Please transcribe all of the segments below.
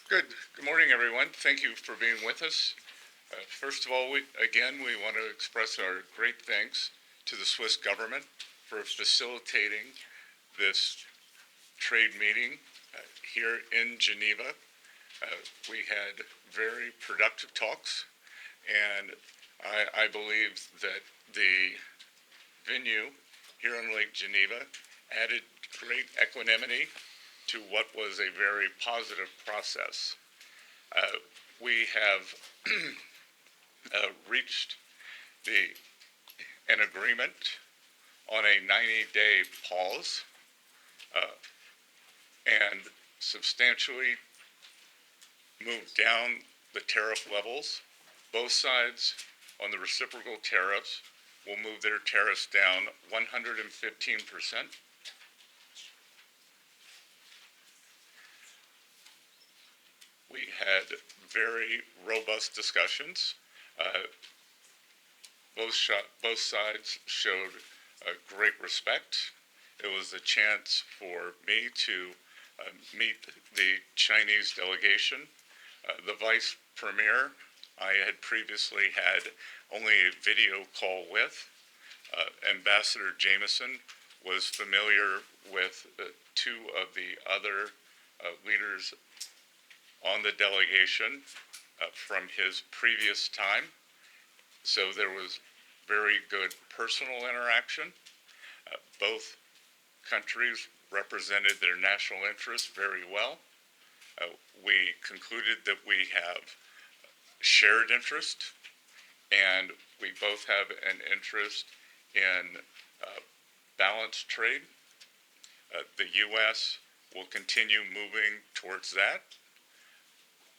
Good morning, everyone. Thank you for being with us. First of all, we want to express our great thanks to the Swiss government for facilitating this trade meeting here in Geneva. We had very productive talks, and I believe that the venue here on Lake Geneva added great equanimity to what was a very positive process. We have reached an agreement on a 90-day pause and substantially moved down the tariff levels. Both sides on the reciprocal tariffs will move their tariffs down 115%. We had very robust discussions. Both sides showed great respect. It was a chance for me to meet the Chinese delegation. The vice premier I had previously had only a video call with. Ambassador Jameson was familiar with two of the other leaders on the delegation from his previous time. So there was very good personal interaction. Both countries represented their national interests very well. We concluded that we have shared interest, and we both have an interest in balanced trade. The U.S. will continue moving towards that.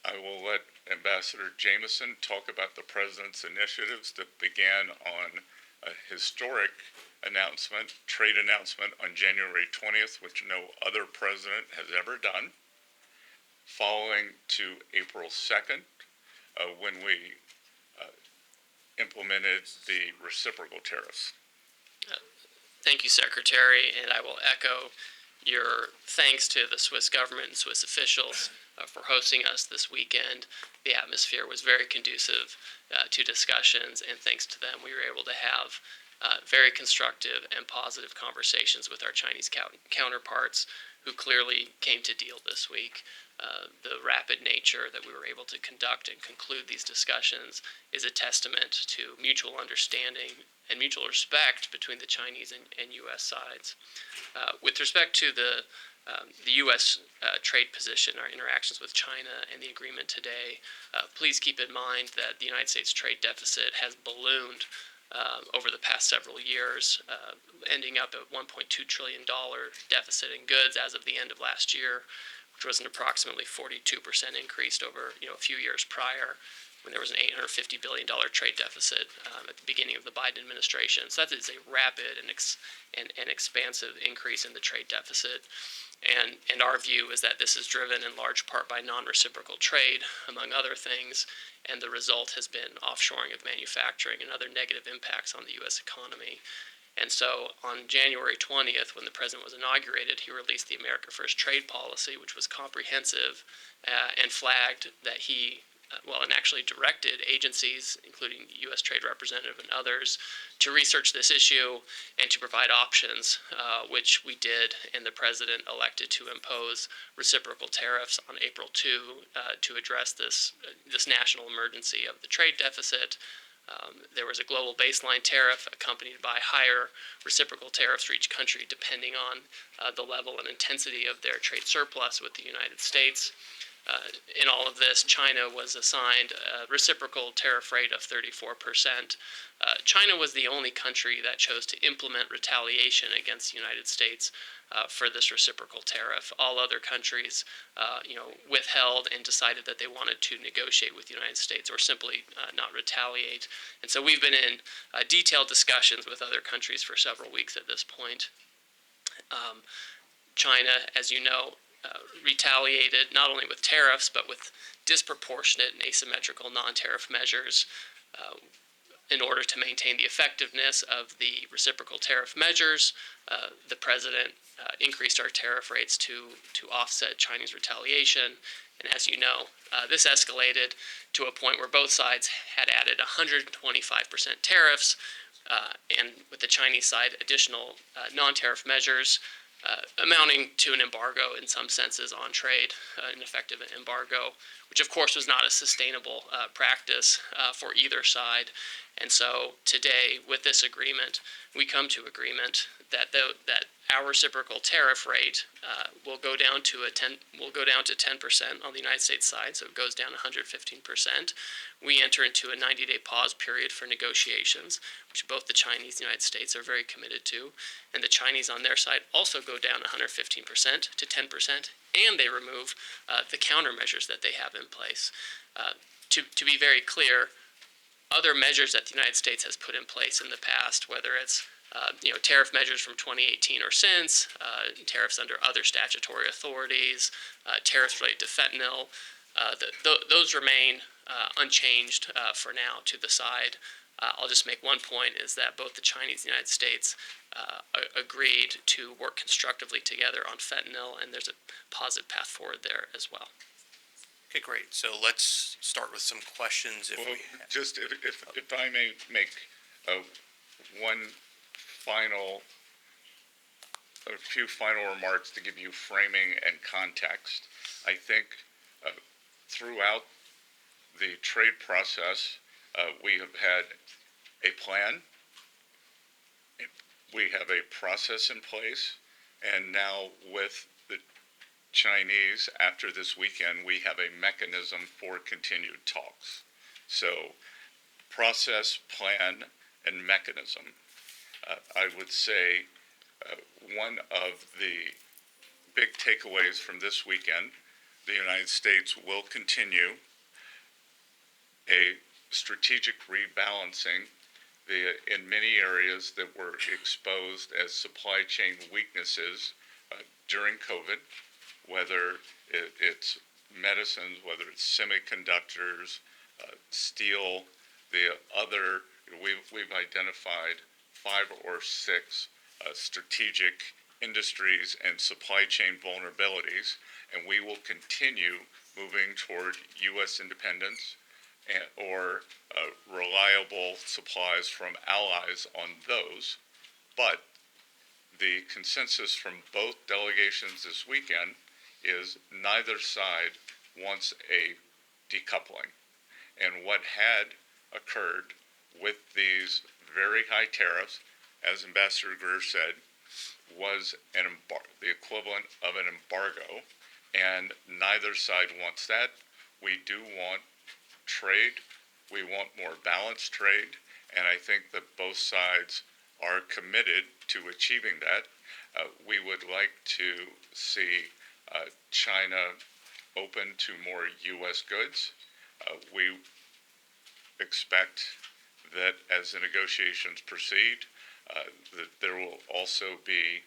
I will let Ambassador Jameson talk about the President's initiatives that began on a historic trade announcement on January 20th, which no other president has ever done, following to April 2nd, when we implemented the reciprocal tariffs. Thank you, Secretary, and I will echo your thanks to the Swiss government and Swiss officials for hosting us this weekend. The atmosphere was very conducive to discussions, and thanks to them, we were able to have very constructive and positive conversations with our Chinese counterparts, who clearly came to deal this week. The rapid nature that we were able to conduct and conclude these discussions is a testament to mutual understanding and mutual respect between the Chinese and U.S. sides. With respect to the U.S. Trade position, our interactions with China, and the agreement today, please keep in mind that the United States trade deficit has ballooned over the past several years, ending up at $1.2 trillion deficit in goods as of the end of last year, which was an approximately 42% increase over a few years prior, when there was an $850 billion trade deficit at the beginning of the Biden administration. So that is a rapid and expansive increase in the trade deficit. And our view is that this is driven in large part by non-reciprocal trade, among other things, and the result has been offshoring of manufacturing and other negative impacts on the U.S. economy. And so on January 20th, when the president was inaugurated, he released the America First trade policy, which was comprehensive and flagged that he and actually directed agencies, including the U.S. Trade Representative and others, to research this issue and to provide options, which we did, and the President elected to impose reciprocal tariffs on April 2 to address this national emergency of the trade deficit. There was a global baseline tariff accompanied by higher reciprocal tariffs for each country depending on the level and intensity of their trade surplus with the United States. In all of this, China was assigned a reciprocal tariff rate of 34%. China was the only country that chose to implement retaliation against the United States for this reciprocal tariff. All other countries, withheld and decided that they wanted to negotiate with the United States or simply not retaliate. And so we've been in detailed discussions with other countries for several weeks at this point. China, as you know, retaliated not only with tariffs but with disproportionate and asymmetrical non-tariff measures in order to maintain the effectiveness of the reciprocal tariff measures. The president increased our tariff rates to offset Chinese retaliation. And as you know, this escalated to a point where both sides had added 125% tariffs, and with the Chinese side, additional non-tariff measures amounting to an embargo in some senses on trade, an effective embargo, which of course was not a sustainable practice for either side. And so today, with this agreement, we come to agreement that that our reciprocal tariff rate will go down to 10% on the United States side, so it goes down 115%. We enter into a 90-day pause period for negotiations, which both the Chinese and the United States are very committed to, and the Chinese on their side also go down 115% to 10%, and they remove the countermeasures that they have in place. To be very clear, other measures that the United States has put in place in the past, whether it's tariff measures from 2018 or since, tariffs under other statutory authorities, tariffs related to fentanyl, those remain unchanged for now to the side. I'll just make one point, is that both the Chinese and the United States agreed to work constructively together on fentanyl, and there's a positive path forward there as well. Okay, great. So let's start with some questions. Just if I may make a few final remarks to give you framing and context. I think throughout the trade process, we have had a plan, we have a process in place, and now with the Chinese, after this weekend, we have a mechanism for continued talks. So, process, plan, and mechanism. I would say one of the big takeaways from this weekend, the United States will continue a strategic rebalancing in many areas that were exposed as supply chain weaknesses during COVID, whether it's medicines, whether it's semiconductors, steel, the other, we've identified 5 or 6 strategic industries and supply chain vulnerabilities, and we will continue moving toward U.S. independence or reliable supplies from allies on those. But the consensus from both delegations this weekend is neither side wants a decoupling. And what had occurred with these very high tariffs, as Ambassador Greer said, was the equivalent of an embargo, and neither side wants that. We do want trade. We want more balanced trade, and I think that both sides are committed to achieving that. We would like to see China open to more U.S. goods. We expect that as the negotiations proceed, that there will also be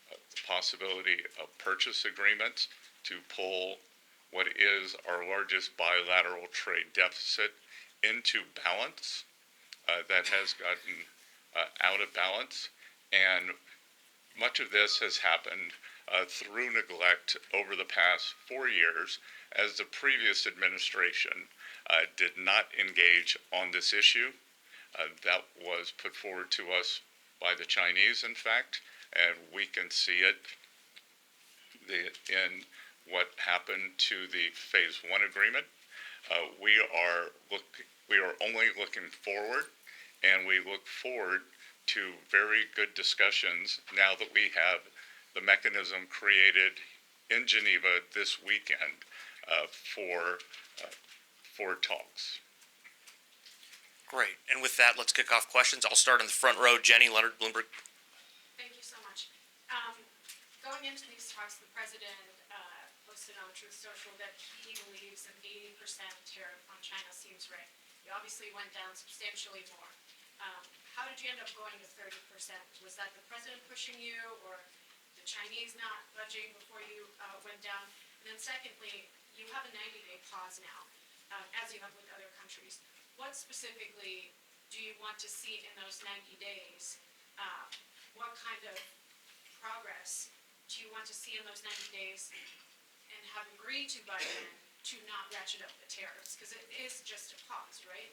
the possibility of purchase agreements to pull what is our largest bilateral trade deficit into balance. That has gotten out of balance, and much of this has happened through neglect over the past 4 years, as the previous administration did not engage on this issue. That was put forward to us by the Chinese, in fact, and we can see it in what happened to the Phase 1 agreement. We are only looking forward, and we look forward to very good discussions now that we have the mechanism created in Geneva this weekend for talks. Great. And with that, let's kick off questions. I'll start in the front row. Jenny Leonard, Bloomberg. Thank you so much. Going into these talks, the president posted on Truth Social that he believes an 80% tariff on China seems right. You obviously went down substantially more. How did you end up going to 30%? Was that the president pushing you, or the the Chinese not budging before you went down? And then secondly, you have a 90-day pause now, as you have with other countries. What specifically do you want to see in those 90 days? What kind of progress do you want to see in those 90 days and have agreed to by then to not ratchet up the tariffs? Because it is just a pause, right?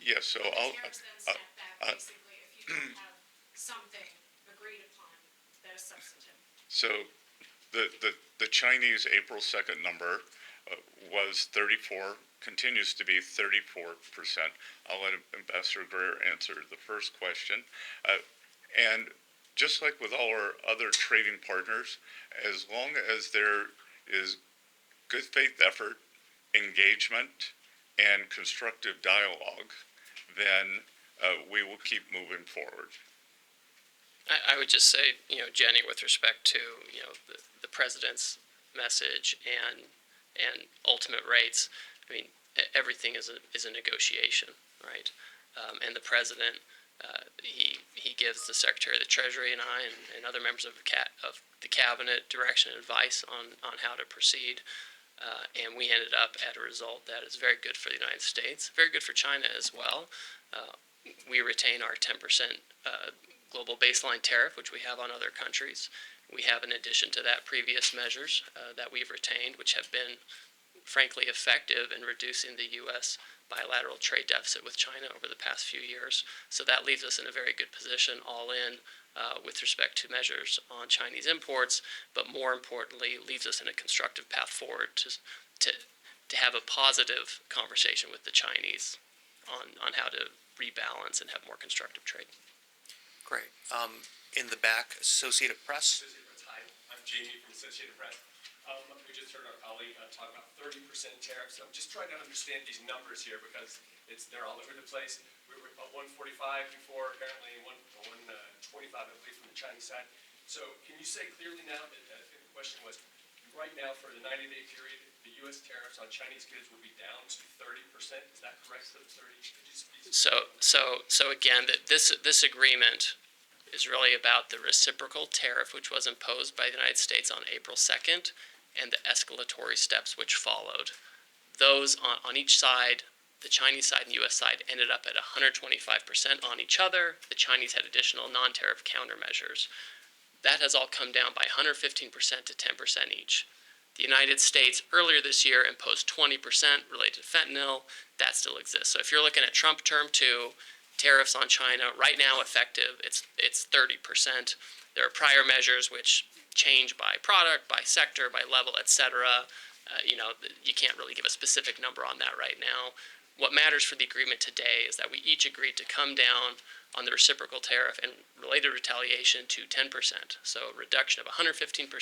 Yes, so I'll, Tariffs then snap back basically if you don't have something agreed upon that is substantive. so the Chinese April 2nd number was 34, continues to be 34%. I'll let Ambassador Greer answer the first question. And just like with all our other trading partners, as long as there is good faith effort, engagement, and constructive dialogue, then we will keep moving forward. I would just say, Jenny, with respect to, the president's message and ultimate rates, I mean, everything is a negotiation, right? And the president, he gives the Secretary of the Treasury and I and other members of the cabinet direction and advice on how to proceed. And we ended up at a result that is very good for the United States, very good for China as well. We retain our 10% global baseline tariff, which we have on other countries. We have, in addition to that, previous measures that we've retained, which have been, frankly, effective in reducing the U.S. bilateral trade deficit with China over the past few years. So that leaves us in a very good position, all in, with respect to measures on Chinese imports, but more importantly, leaves us in a constructive path forward to have a positive conversation with the Chinese on how to rebalance and have more constructive trade. Great. In the back, Associated Press. Hi, I'm Jamie from Associated Press. We just heard our colleague talk about 30% tariffs. I'm just trying to understand these numbers here because they're all over the place. We were at 145 before, apparently 125, I believe, from the Chinese side. So can you say clearly now that I think the question was, right now for the 90-day period, the U.S. tariffs on Chinese goods will be down to 30%. Is that correct? So 30. So again, this agreement is really about the reciprocal tariff, which was imposed by the United States on April 2nd, and the escalatory steps which followed. Those on each side, the Chinese side and the U.S. side, ended up at 125% on each other. The Chinese had additional non-tariff countermeasures. That has all come down by 115% to 10% each. The United States earlier this year imposed 20% related to fentanyl. That still exists. So if you're looking at Trump term 2, tariffs on China, right now effective, it's 30%. There are prior measures which change by product, by sector, by level, etc. You can't really give a specific number on that right now. What matters for the agreement today is that we each agreed to come down on the reciprocal tariff and related retaliation to 10%. So a reduction of 115%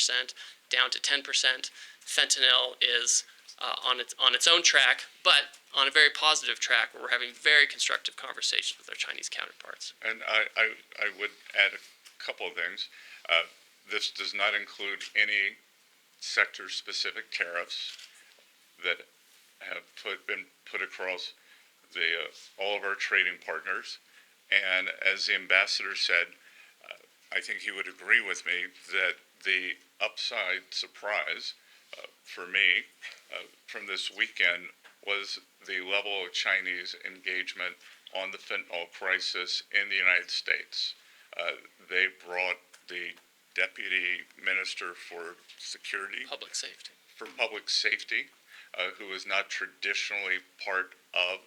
down to 10%. Fentanyl is on its own track, but on a very positive track where we're having very constructive conversations with our Chinese counterparts. And I would add a couple of things. This does not include any sector-specific tariffs that have been put across all of our trading partners. And as the ambassador said, I think he would agree with me that the upside surprise for me from this weekend was the level of Chinese engagement on the fentanyl crisis in the United States. They brought the Deputy Minister for Public Safety, who is not traditionally part of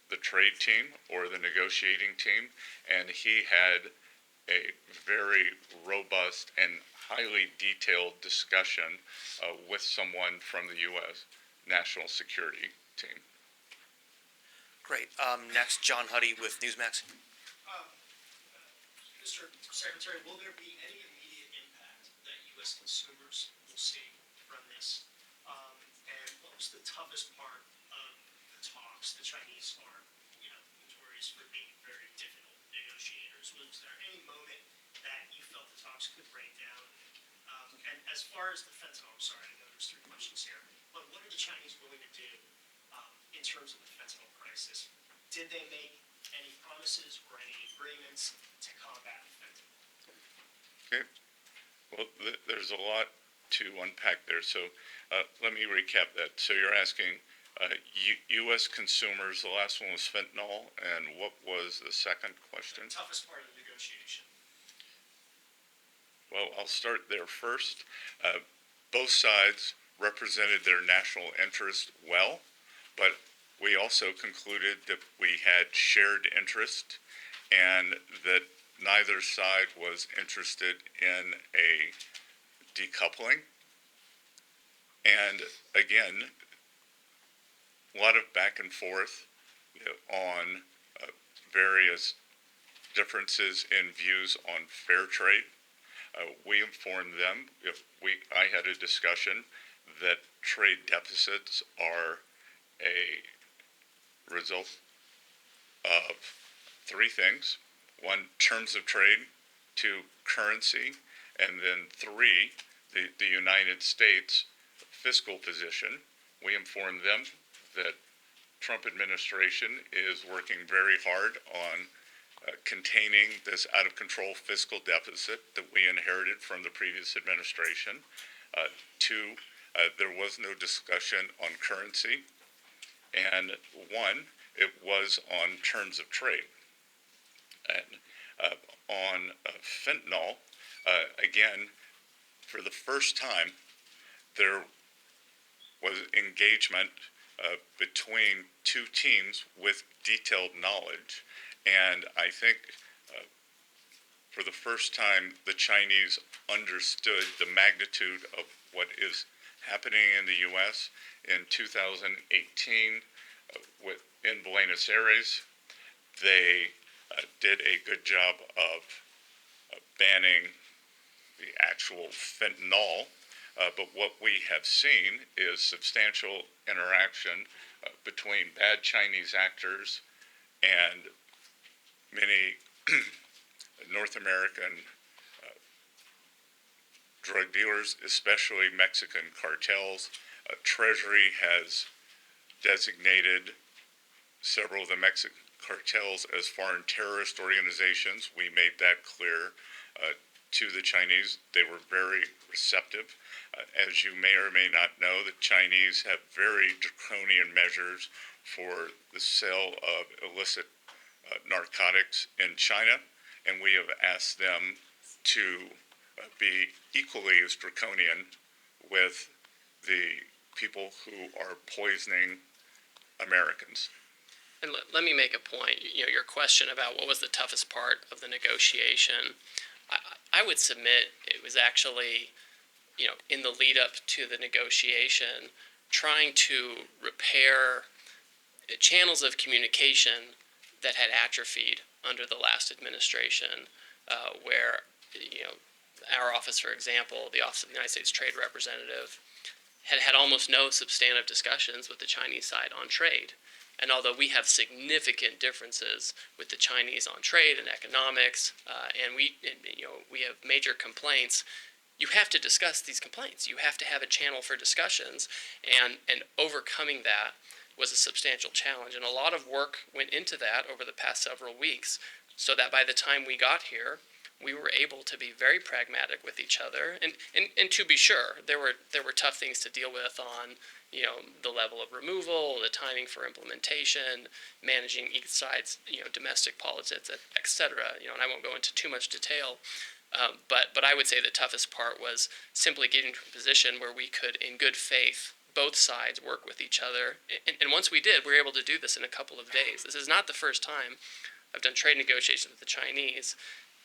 the trade team or the negotiating team, and he had a very robust and highly detailed discussion with someone from the U.S. National Security Team. Great. Next, John Huddy with Newsmax. Mr. Secretary, will there be any immediate impact that U.S. consumers will see from this? And what was the toughest part of the talks? The Chinese are, notorious for being very difficult negotiators. Was there any moment that you felt the talks could break down? And as far as the fentanyl, I'm sorry, I know there's 3 questions here, but what are the Chinese willing to do in terms of the fentanyl crisis? Did they make any promises or any agreements to combat fentanyl? Okay. Well, there's a lot to unpack there, so let me recap that. So you're asking U.S. consumers, the last one was fentanyl, and what was the second question? The toughest part of the negotiation. Well, I'll start there first. Both sides represented their national interest well, but we also concluded that we had shared interest and that neither side was interested in a decoupling. And again, a lot of back and forth on various differences in views on fair trade. We informed them, I had a discussion that trade deficits are a result of three things. One, terms of trade. Two, currency. And then three, the United States fiscal position. We informed them that Trump administration is working very hard on containing this out-of-control fiscal deficit that we inherited from the previous administration. Two, there was no discussion on currency. And one, it was on terms of trade. And on fentanyl, again, for the first time, there was engagement between two teams with detailed knowledge. And I think for the first time, the Chinese understood the magnitude of what is happening in the U.S. in 2018 in Buenos Aires. They did a good job of banning the actual fentanyl, but what we have seen is substantial interaction between bad Chinese actors and many North American drug dealers, especially Mexican cartels. Treasury has designated several of the Mexican cartels as foreign terrorist organizations. We made that clear to the Chinese. They were very receptive. As you may or may not know, the Chinese have very draconian measures for the sale of illicit narcotics in China, and we have asked them to be equally as draconian with the people who are poisoning Americans. And let me make a point. Your question about what was the toughest part of the negotiation, I would submit it was actually, in the lead up to the negotiation, trying to repair channels of communication that had atrophied under the last administration, where, our office, for example, the Office of the United States Trade Representative, had almost no substantive discussions with the Chinese side on trade. And although we have significant differences with the Chinese on trade and economics, and we have major complaints, you have to discuss these complaints. You have to have a channel for discussions, and overcoming that was a substantial challenge. And a lot of work went into that over the past several weeks, so that by the time we got here, we were able to be very pragmatic with each other. And to be sure, there were tough things to deal with on, the level of removal, the timing for implementation, managing each side's, domestic politics, et cetera. And I won't go into too much detail. But I would say the toughest part was simply getting to a position where we could, in good faith, both sides work with each other. And once we did, we were able to do this in a couple of days. This is not the first time I've done trade negotiations with the Chinese,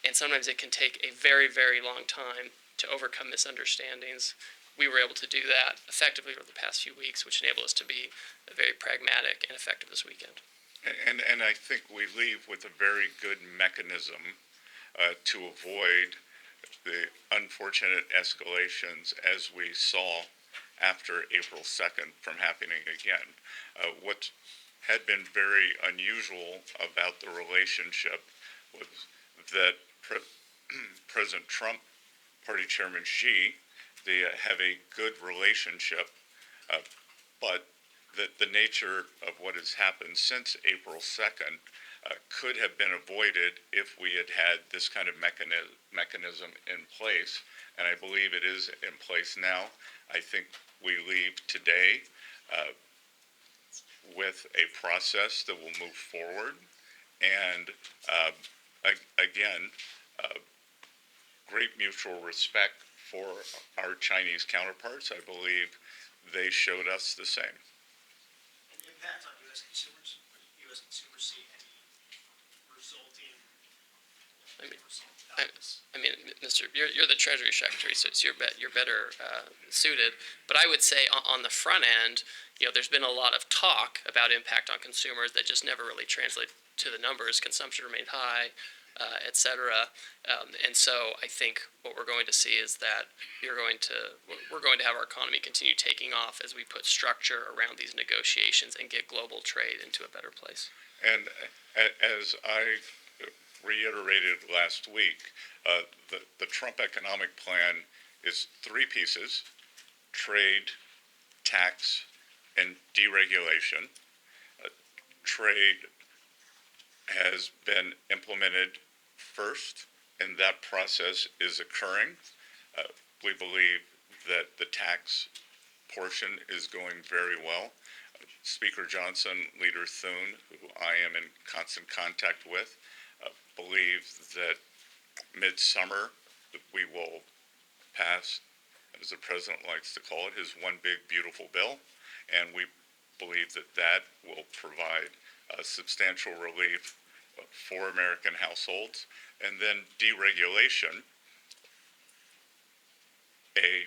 and sometimes it can take a very, very long time to overcome misunderstandings. We were able to do that effectively over the past few weeks, which enabled us to be very pragmatic and effective this weekend. And I think we leave with a very good mechanism to avoid the unfortunate escalations as we saw after April 2nd from happening again. What had been very unusual about the relationship was that President Trump, Party Chairman Xi, they have a good relationship, but the nature of what has happened since April 2nd could have been avoided if we had had this kind of mechanism in place. And I believe it is in place now. I think we leave today with a process that will move forward. And again, great mutual respect for our Chinese counterparts. I believe they showed us the same. An impact on U.S. consumers? Would U.S. consumers see any resulting I mean, result out of this? I mean, Mr. You're the Treasury Secretary, so you're better suited. But I would say on the front end, there's been a lot of talk about impact on consumers that just never really translate to the numbers. Consumption remained high, et cetera. And so I think what we're going to see is that we're going to have our economy continue taking off as we put structure around these negotiations and get global trade into a better place. And as I reiterated last week, the Trump economic plan is three pieces: trade, tax, and deregulation. Trade has been implemented first, and that process is occurring. We believe that the tax portion is going very well. Speaker Johnson, Leader Thune, who I am in constant contact with, believes that midsummer we will pass, as the president likes to call it, his one big beautiful bill, and we believe that that will provide substantial relief for American households. And then deregulation, a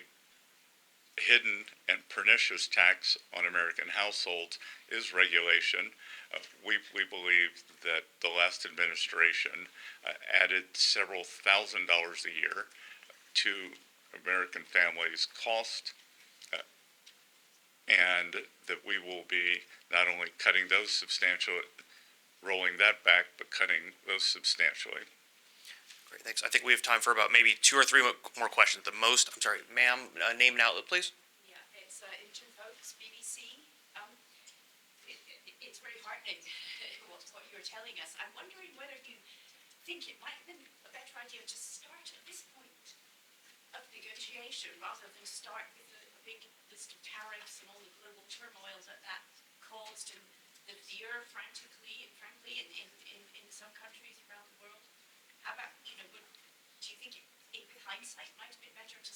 hidden and pernicious tax on American households, is regulation. We believe that the last administration added several $1,000s a year to American families' cost, and that we will be not only cutting those rolling that back, but cutting those substantially. Great, thanks. I think we have time for about maybe 2 or 3 more questions. The most, I'm sorry, ma'am, name and outlet, please. Yeah, it's Intercon, BBC. It's very heartening what you're telling us. I'm wondering whether you think it might have been a better idea to start at this point of negotiation rather than start with a big list of tariffs and all the global turmoil that caused and the fear, frankly, in some countries around the world. How about, do you think in hindsight might have been better to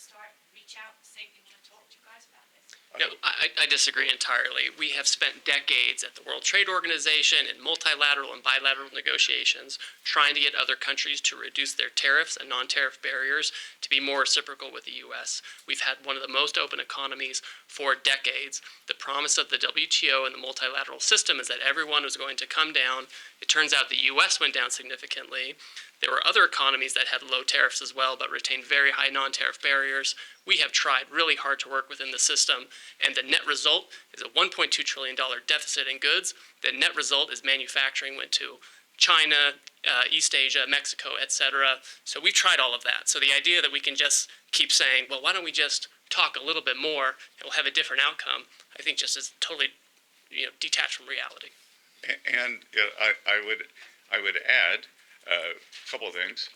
reach out and say, we want to talk to you guys about this? No, I disagree entirely. We have spent decades at the World Trade Organization in multilateral and bilateral negotiations trying to get other countries to reduce their tariffs and non-tariff barriers to be more reciprocal with the U.S. We've had one of the most open economies for decades. The promise of the WTO and the multilateral system is that everyone was going to come down. It turns out the U.S. went down significantly. There were other economies that had low tariffs as well, but retained very high non-tariff barriers. We have tried really hard to work within the system, and the net result is a $1.2 trillion deficit in goods. The net result is manufacturing went to China, East Asia, Mexico, etc. So we've tried all of that. So the idea that we can just keep saying, well, why don't we just talk a little bit more and we'll have a different outcome, I think just is totally detached from reality. And I would add a couple of things,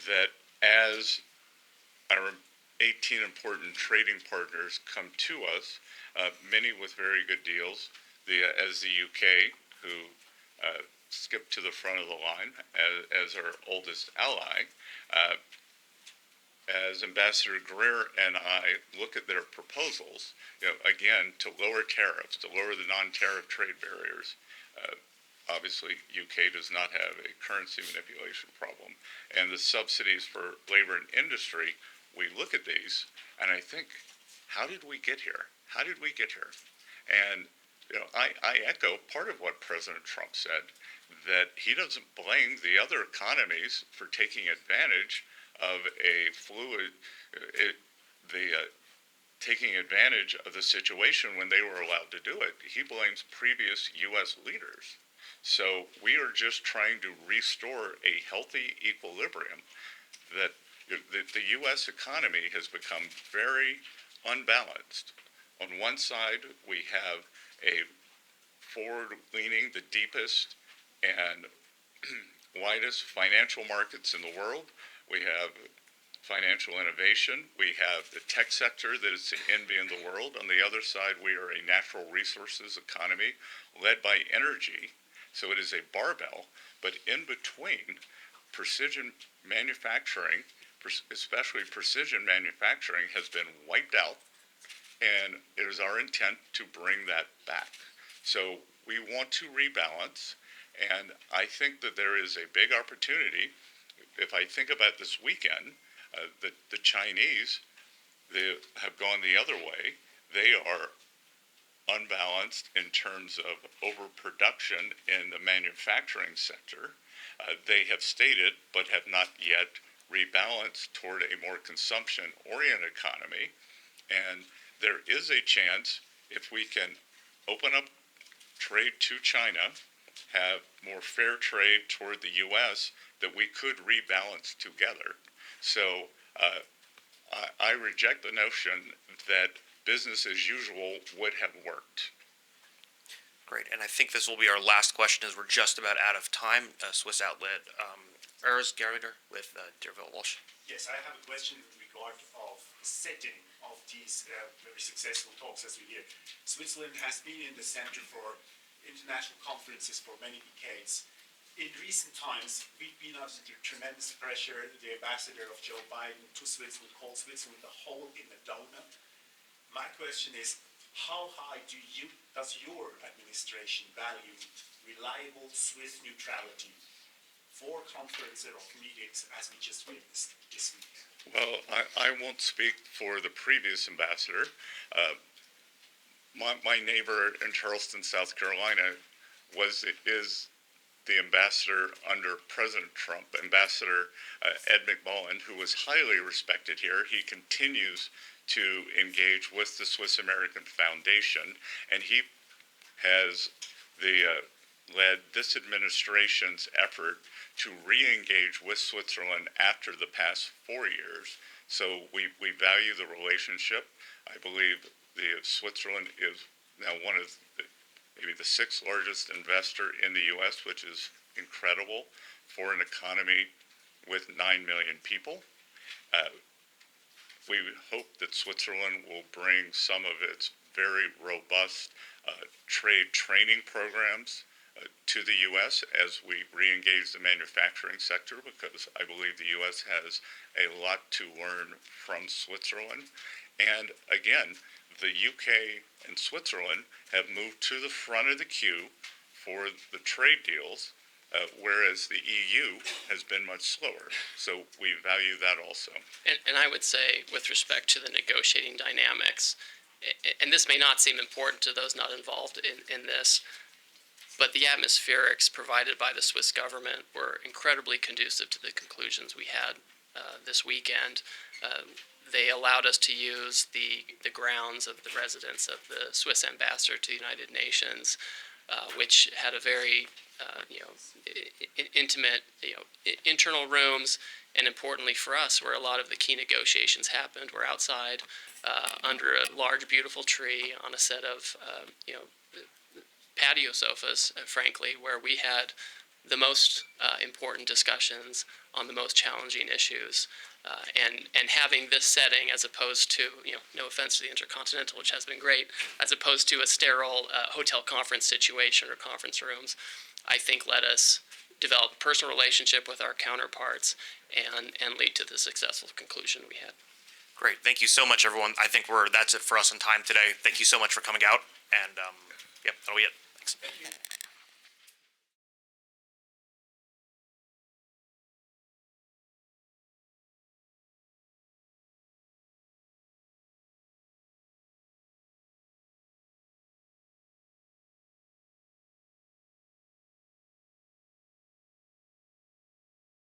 that as our 18 important trading partners come to us, many with very good deals, as the UK, who skipped to the front of the line as our oldest ally, as Ambassador Greer and I look at their proposals, again, to lower tariffs, to lower the non-tariff trade barriers. Obviously, UK does not have a currency manipulation problem. And the subsidies for labor and industry, we look at these, and I think, how did we get here? How did we get here? And I echo part of what President Trump said, that he doesn't blame the other economies for taking advantage of a fluid, taking advantage of the situation when they were allowed to do it. He blames previous U.S. leaders. So we are just trying to restore a healthy equilibrium. That the U.S. economy has become very unbalanced. On one side, we have a forward-leaning, the deepest and widest financial markets in the world. We have financial innovation. We have the tech sector that is the envy in the world. On the other side, we are a natural resources economy led by energy. So it is a barbell. But in between, precision manufacturing, especially precision manufacturing, has been wiped out. And it is our intent to bring that back. So we want to rebalance. And I think that there is a big opportunity. If I think about this weekend, the Chinese, they have gone the other way. They are unbalanced in terms of overproduction in the manufacturing sector. They have stated, but have not yet rebalanced toward a more consumption-oriented economy. And there is a chance, if we can open up trade to China, have more fair trade toward the U.S., that we could rebalance together. So I reject the notion that business as usual would have worked. Great, and I think this will be our last question as we're just about out of time. Swiss outlet, Urs Gallagher with Deerville Walsh. Yes, I have a question with regard of the setting of these very successful talks as we hear. Switzerland has been in the center for international conferences for many decades. In recent times, we've been under tremendous pressure. The ambassador of Joe Biden to Switzerland called Switzerland the hole in the donut. My question is, how high does your administration value reliable Swiss neutrality for conferences or meetings as we just witnessed this week? Well, I won't speak for the previous ambassador. My neighbor in Charleston, South Carolina, is the ambassador under President Trump, Ambassador Ed McMullen, who was highly respected here. He continues to engage with the Swiss American Foundation, and he has led this administration's effort to re-engage with Switzerland after the past 4 years. So we value the relationship. I believe Switzerland is now one of maybe the sixth largest investor in the U.S., which is incredible for an economy with 9 million people. We hope that Switzerland will bring some of its very robust trade training programs to the U.S. as we re-engage the manufacturing sector, because I believe the U.S. has a lot to learn from Switzerland. And again, the UK and Switzerland have moved to the front of the queue for the trade deals, whereas the EU has been much slower. So we value that also. And I would say, with respect to the negotiating dynamics, and this may not seem important to those not involved in this, but the atmospherics provided by the Swiss government were incredibly conducive to the conclusions we had this weekend. They allowed us to use the grounds of the residence of the Swiss ambassador to the United Nations, which had a very intimate, internal rooms, and importantly for us, where a lot of the key negotiations happened, were outside under a large, beautiful tree on a set of patio sofas, frankly, where we had the most important discussions on the most challenging issues. And having this setting, as opposed to, no offense to the Intercontinental, which has been great, as opposed to a sterile hotel conference situation or conference rooms, I think let us develop a personal relationship with our counterparts and lead to the successful conclusion we had. Great. Thank you so much, everyone. I think that's it for us on time today. Thank you so much for coming out. And, yep, that'll be it. Thanks.